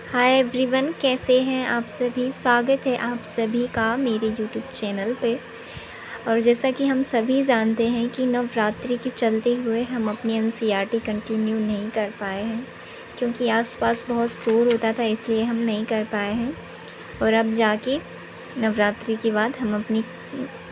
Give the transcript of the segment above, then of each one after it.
Hi everyone, कैसे हैं आप सभी। स्वागत है आप सभी का मेरे यूट्यूब चैनल पे। और जैसा कि हम सभी जानते हैं कि नवरात्रि के चलते हुए हम अपनी एनसीईआरटी कंटिन्यू नहीं कर पाए हैं, क्योंकि आसपास बहुत शोर होता था, इसलिए हम नहीं कर पाए हैं। और अब जाके नवरात्रि के बाद हम अपनी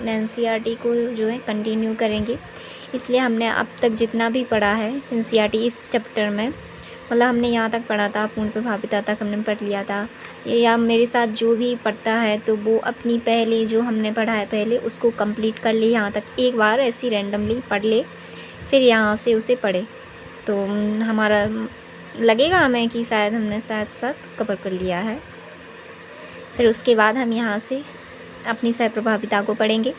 एनसीईआरटी को जो है कंटिन्यू करेंगे। इसलिए हमने अब तक जितना भी पढ़ा है एनसीईआरटी इस चैप्टर में, मतलब हमने यहाँ तक पढ़ा था, पूर्ण प्रभाविता तक हमने पढ़ लिया था। या मेरे साथ जो भी पढ़ता है तो वो अपनी पहले जो हमने पढ़ा है पहले उसको कंप्लीट कर ले, यहाँ तक एक बार ऐसी रैंडमली पढ़ ले, फिर यहाँ से उसे पढ़े तो हमारा लगेगा हमें कि शायद हमने साथ साथ कवर कर लिया है। फिर उसके बाद हम यहाँ से अपनी सहप्रभाविता को पढ़ेंगे।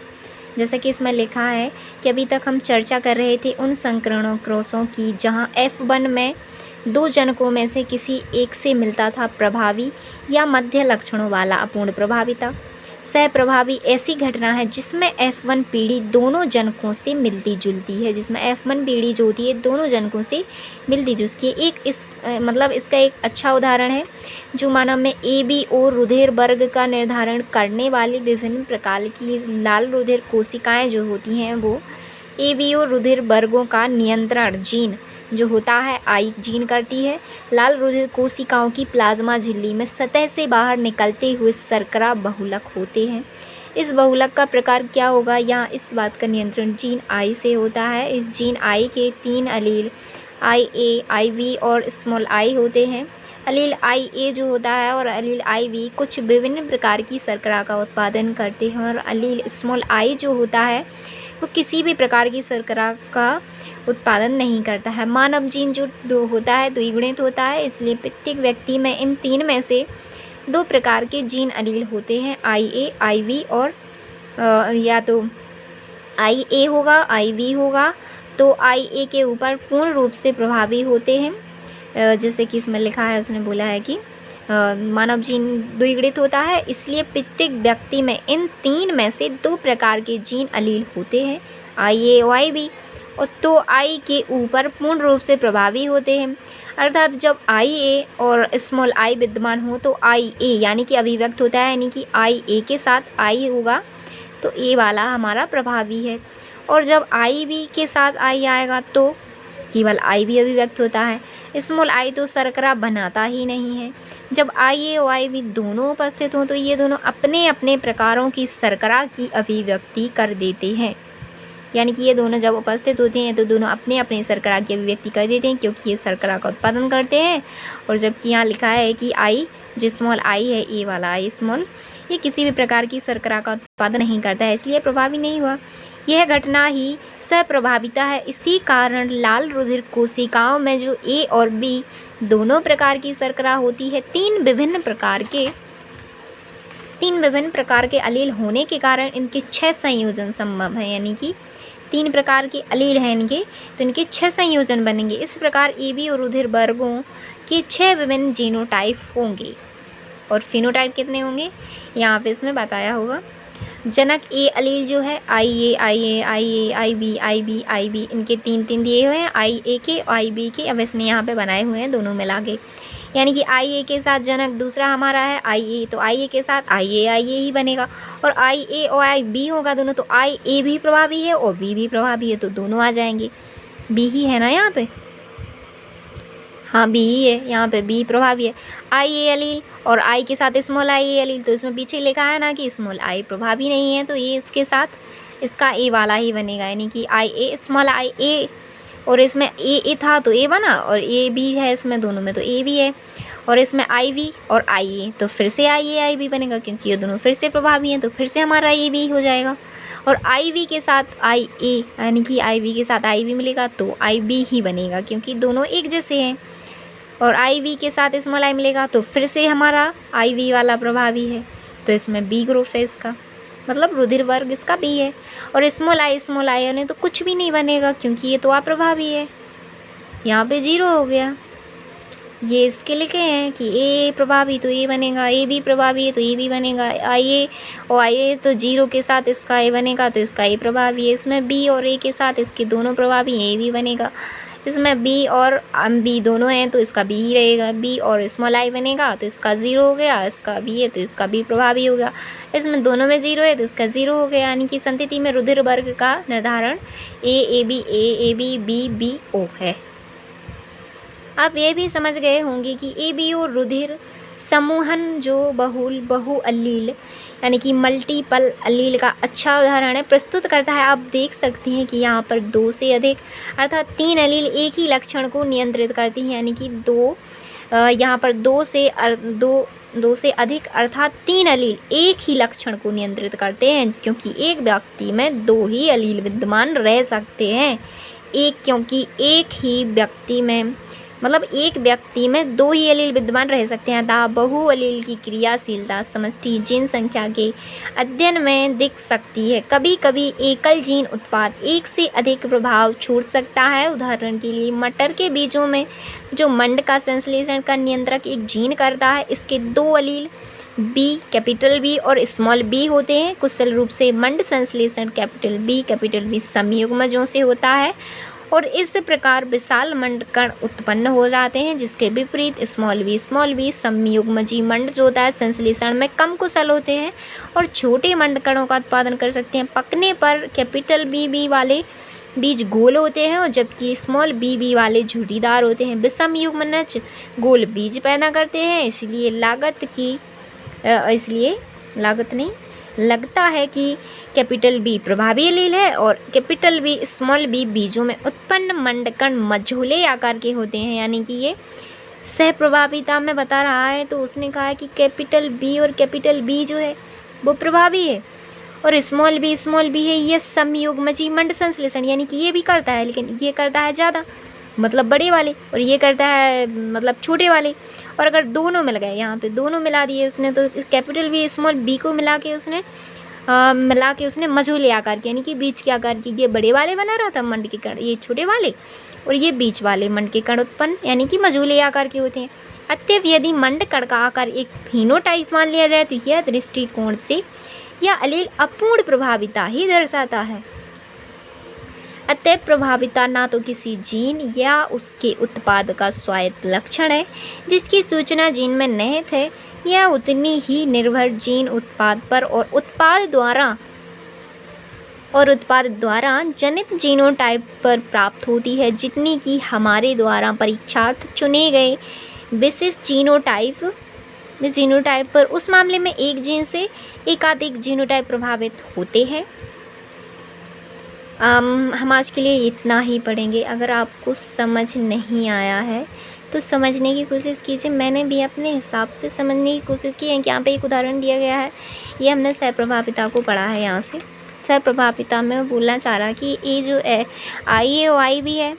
जैसा कि इसमें लिखा है कि अभी तक हम चर्चा कर रहे थे उन संकरणों क्रॉसों की जहाँ F1 में दो जनकों में से किसी एक से मिलता था प्रभावी या मध्य लक्षणों वाला अपूर्ण प्रभाविता। सहप्रभावी ऐसी घटना है जिसमें F1 पीढ़ी दोनों जनकों से मिलती जुलती है, जिसमें F1 पीढ़ी जो होती है दोनों जनकों से मिलती जुलती है। मतलब इसका एक अच्छा उदाहरण है जो मानव में AB और रुधिर वर्ग का निर्धारण करने वाली विभिन्न प्रकार की लाल रुधिर कोशिकाएं जो होती हैं वो AB और रुधिर वर्गों का नियंत्रण जीन जो होता है आई जीन करती है। लाल रुधिर कोशिकाओं की प्लाज्मा झिल्ली में सतह से बाहर निकलते हुए शर्करा बहुलक होते हैं। इस बहुलक का प्रकार क्या होगा, यहाँ इस बात का नियंत्रण जीन आई से होता है। इस जीन आई के 3 अलील IA, IB और स्मॉल आई होते हैं। अलील IA जो होता है और अलील IB कुछ विभिन्न प्रकार की शर्करा का उत्पादन करते हैं, और अलील स्मॉल आई जो होता है वो किसी भी प्रकार की शर्करा का उत्पादन नहीं करता है। मानव जीन जो होता है द्विगुणित होता है, इसलिए प्रत्येक व्यक्ति में इन 3 में से 2 प्रकार के जीन अलील होते हैं, IA, IB और या तो IA होगा IB होगा, तो IA के ऊपर पूर्ण रूप से प्रभावी होते हैं। जैसे कि इसमें लिखा है, उसने बोला है कि मानव जीन द्विगुणित होता है, इसलिए प्रत्येक व्यक्ति में इन 3 में से 2 प्रकार के जीन अलील होते हैं, IA और IB, और तो I के ऊपर पूर्ण रूप से प्रभावी होते हैं। अर्थात जब IA और स्मॉल I विद्यमान हो तो IA यानी कि अभिव्यक्त होता है, यानी कि IA के साथ I होगा तो A वाला हमारा प्रभावी है, और जब IB के साथ I आएगा तो केवल IB अभिव्यक्त होता है। स्मॉल I तो शर्करा बनाता ही नहीं है। जब IA और IB दोनों उपस्थित हों तो ये दोनों अपने अपने प्रकारों की शर्करा की अभिव्यक्ति कर देते हैं, यानी कि ये दोनों जब उपस्थित होते हैं तो दोनों अपने अपने शर्करा की अभिव्यक्ति कर देते हैं, क्योंकि ये शर्करा का उत्पादन करते हैं। और जबकि यहाँ लिखा है कि I जो स्मॉल I है, A वाला I स्मॉल, ये किसी भी प्रकार की शर्करा का उत्पादन नहीं करता है, इसलिए प्रभावी नहीं हुआ। यह घटना ही सहप्रभाविता है। इसी कारण लाल रुधिर कोशिकाओं में जो A और B दोनों प्रकार की शर्करा होती है, 3 विभिन्न प्रकार के अलील होने के कारण इनके 6 संयोजन संभव हैं, यानी कि 3 प्रकार के अलील हैं इनके, तो इनके 6 संयोजन बनेंगे। इस प्रकार AB और रुधिर वर्गों के 6 विभिन्न जीनोटाइप होंगे। और फिनोटाइप कितने होंगे यहाँ पे इसमें बताया होगा। जनक A अलील जो है IA, IB, इनके 3 दिए हुए हैं, IA के IB के, अब इसने यहाँ पे बनाए हुए हैं दोनों मिला के, यानी कि IA के साथ जनक दूसरा हमारा है IA, तो IA के साथ IA ही बनेगा, और IA और IB होगा दोनों, तो IA भी प्रभावी है और B भी प्रभावी है, तो दोनों आ जाएंगे। B ही है ना यहाँ पे, हाँ B ही है, यहाँ पे B प्रभावी है। IA अलील और I के साथ स्मॉल IA अलील, तो इसमें पीछे लिखा है ना कि स्मॉल I प्रभावी नहीं है, तो ये इसके साथ इसका A वाला ही बनेगा, यानी कि IA स्मॉल I A, और इसमें A था तो A बना, और A B है इसमें दोनों में तो A भी है, और इसमें IB और IA तो फिर से IA IB बनेगा, क्योंकि ये दोनों फिर से प्रभावी हैं, तो फिर से हमारा AB हो जाएगा। और IB के साथ IA यानी कि IB के साथ IB मिलेगा तो IB ही बनेगा, क्योंकि दोनों एक जैसे हैं। और IB के साथ स्मॉल I मिलेगा तो फिर से हमारा IB वाला प्रभावी है, तो इसमें B ग्रुप है इसका, मतलब रुधिर वर्ग इसका B है। और स्मॉल I ने तो कुछ भी नहीं बनेगा, क्योंकि ये तो अप्रभावी है, यहाँ पे 0 हो गया। ये इसके लिखे हैं कि A प्रभावी तो A बनेगा, AB प्रभावी है तो A भी बनेगा, IA और IA तो 0 के साथ इसका A बनेगा तो इसका A प्रभावी है। इसमें B और A के साथ इसके दोनों प्रभावी A भी बनेगा, इसमें बी और बी दोनों हैं तो इसका बी ही रहेगा, बी और स्मॉल आई बनेगा तो इसका 0 हो गया, इसका बी है तो इसका बी प्रभावी होगा, इसमें दोनों में 0 है तो इसका 0 हो गया। यानी कि संतति में रुधिर वर्ग का निर्धारण A B B B O है। आप ये भी समझ गए होंगे कि ए बी ओ रुधिर समूहन जो बहु अल्लील यानी कि मल्टीपल अल्लील का अच्छा उदाहरण है, प्रस्तुत करता है। आप देख सकते हैं कि यहाँ पर 2 से अधिक अर्थात 3 अल्लील एक ही लक्षण को नियंत्रित करती हैं, यानी कि यहाँ पर 2 से अधिक अर्थात 3 अल्लील एक ही लक्षण को नियंत्रित करते हैं, क्योंकि एक व्यक्ति में 2 ही अल्लील विद्यमान रह सकते हैं। क्योंकि एक व्यक्ति में 2 ही अलील विद्यमान रह सकते हैं, अतः बहु अलील की क्रियाशीलता समष्टि जीन संख्या के अध्ययन में दिख सकती है। कभी कभी एकल जीन उत्पाद एक से अधिक प्रभाव छोड़ सकता है। उदाहरण के लिए मटर के बीजों में जो मंड का संश्लेषण का नियंत्रक एक जीन करता है, इसके 2 अलील बी कैपिटल बी और स्मॉल बी होते हैं। कुशल रूप से मंड संश्लेषण कैपिटल बी संयुग्मजों से होता है और इस प्रकार विशाल मंड कण उत्पन्न हो जाते हैं, जिसके विपरीत स्मॉल बी संयुग्मजी मंड जो होता है संश्लेषण में कम कुशल होते हैं और छोटे मंड कणों का उत्पादन कर सकते हैं। पकने पर कैपिटल बी वाले बीज गोल होते हैं और जबकि स्मॉल बी वाले झुर्रीदार होते हैं। विषम युग्मनज गोल बीज पैदा करते हैं, लगता है कि कैपिटल बी प्रभावी अलील है और कैपिटल बी स्मॉल बी बीजों में उत्पन्न मंडकण मझोले आकार के होते हैं, यानी कि ये सह प्रभाविता में बता रहा है। तो उसने कहा है कि कैपिटल बी और कैपिटल बी जो है वो प्रभावी है और स्मॉल बी है ये समयुग्मजी मंड संश्लेषण, यानी कि ये भी करता है लेकिन ये करता है ज़्यादा मतलब बड़े वाले और ये करता है मतलब छोटे वाले। और अगर दोनों मिल गए, यहाँ पे दोनों मिला दिए उसने, तो कैपिटल बी स्मॉल बी को मिला के उसने मझोले आकार के यानी कि बीच के आकार की, ये बड़े वाले बना रहा था मंड के कण, ये छोटे वाले और ये बीच वाले मंड के कण उत्पन्न यानी कि मझोले आकार के होते हैं। अतएव यदि मंड कण का आकार एक फिनोटाइप मान लिया जाए तो यह दृष्टिकोण से यह अलील अपूर्ण प्रभाविता ही दर्शाता है। अतः प्रभाविता ना तो किसी जीन या उसके उत्पाद का स्वायत्त लक्षण है जिसकी सूचना जीन में निहित है, यह उतनी ही निर्भर जीन उत्पाद पर और उत्पाद द्वारा जनित जीनोटाइप पर प्राप्त होती है, जितनी कि हमारे द्वारा परीक्षार्थ चुने गए विशिष्ट जीनोटाइप पर। उस मामले में एक जीन से एकाधिक जीनोटाइप प्रभावित होते हैं। हम आज के लिए इतना ही पढ़ेंगे। अगर आपको समझ नहीं आया है तो समझने की कोशिश कीजिए। मैंने भी अपने हिसाब से समझने की कोशिश की है कि यहाँ पे एक उदाहरण दिया गया है, ये हमने सह प्रभाविता को पढ़ा है। यहाँ से सह प्रभाविता में बोलना चाह रहा कि ये जो है आई है और आई भी है,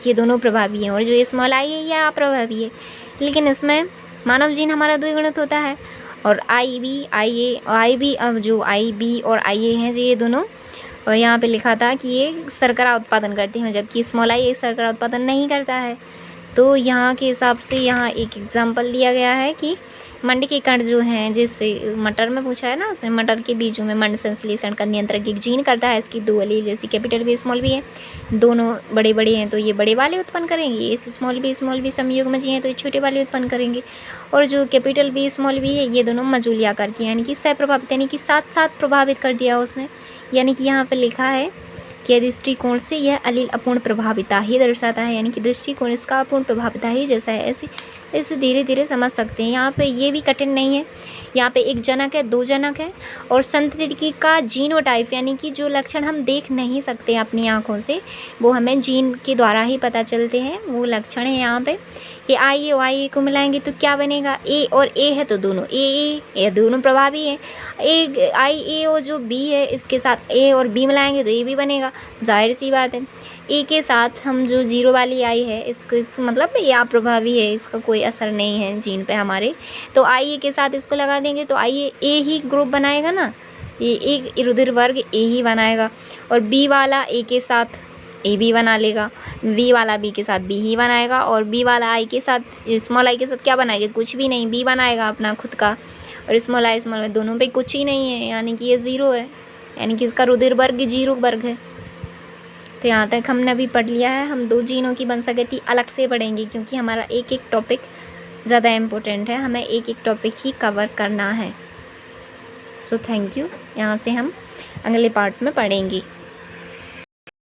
ये दोनों प्रभावी हैं और जो ये स्मॉल आई है यह अप्रभावी है। लेकिन इसमें मानव जीन हमारा द्विगुणित होता है और आई बी अब जो आई बी और आई ए हैं ये दोनों, और यहाँ पे लिखा था कि ये शर्करा उत्पादन करते हैं जबकि स्मॉल आई शर्करा उत्पादन नहीं करता है। तो यहाँ के हिसाब से यहाँ एक एग्जांपल दिया गया है कि मंड के कण जो हैं, जैसे मटर में पूछा है ना, उसमें मटर के बीजों में मंड संश्लेषण का नियंत्रक एक जीन करता है। इसकी 2 अलील जैसे कैपिटल बी स्मॉल बी है, दोनों बड़े बड़े हैं तो ये बड़े वाले उत्पन्न करेंगे, ये स्मॉल बी संयुग्मजी हैं तो ये छोटे वाले उत्पन्न करेंगे। और जो कैपिटल बी स्मॉल बी है ये दोनों मझोले आकार की यानी कि सह प्रभावित यानी कि साथ साथ प्रभावित कर दिया उसने, यानी कि यहाँ पर लिखा है कि दृष्टिकोण से यह अलील अपूर्ण प्रभाविता ही दर्शाता है, यानी कि दृष्टिकोण इसका अपूर्ण प्रभाविता ही जैसा है। ऐसे धीरे धीरे समझ सकते हैं। यहाँ पे ये भी कठिन नहीं है, यहाँ पे एक जनक है, 2 जनक है और संतति का जीनोटाइप यानी कि जो लक्षण हम देख नहीं सकते अपनी आँखों से, वो हमें जीन के द्वारा ही पता चलते हैं, वो लक्षण है। यहाँ पे कि आई और आई को मिलाएंगे तो क्या बनेगा, ए और ए है तो दोनों ए दोनों प्रभावी हैं। ए आई ए और जो बी है इसके साथ ए और बी मिलाएंगे तो ए भी बनेगा, जाहिर सी बात है। ए के साथ हम जो 0 वाली आई है इसको मतलब ये अप्रभावी है, इसका कोई असर नहीं है जीन पे हमारे, तो आई ए के साथ इसको लगा देंगे तो आई ए ही ग्रुप बनाएगा ना, ये एक रुधिर वर्ग ए ही बनाएगा। और बी वाला ए के साथ ए बी बना लेगा, वी वाला बी के साथ बी ही बनाएगा और बी वाला आई के साथ स्मॉल आई के साथ क्या बनाएगा, कुछ भी नहीं, बी बनाएगा अपना खुद का। और स्मॉल आई दोनों पे कुछ ही नहीं है, यानी कि ये 0 है, यानी कि इसका रुधिर वर्ग 0 वर्ग है। तो तो यहाँ तक हमने अभी पढ़ लिया है। हम 2 जीनों की वंशागति अलग से पढ़ेंगे क्योंकि हमारा एक एक टॉपिक ज़्यादा इम्पोर्टेंट है, हमें एक एक टॉपिक ही कवर करना है। So thank you. यहाँ से हम अगले पार्ट में पढ़ेंगे।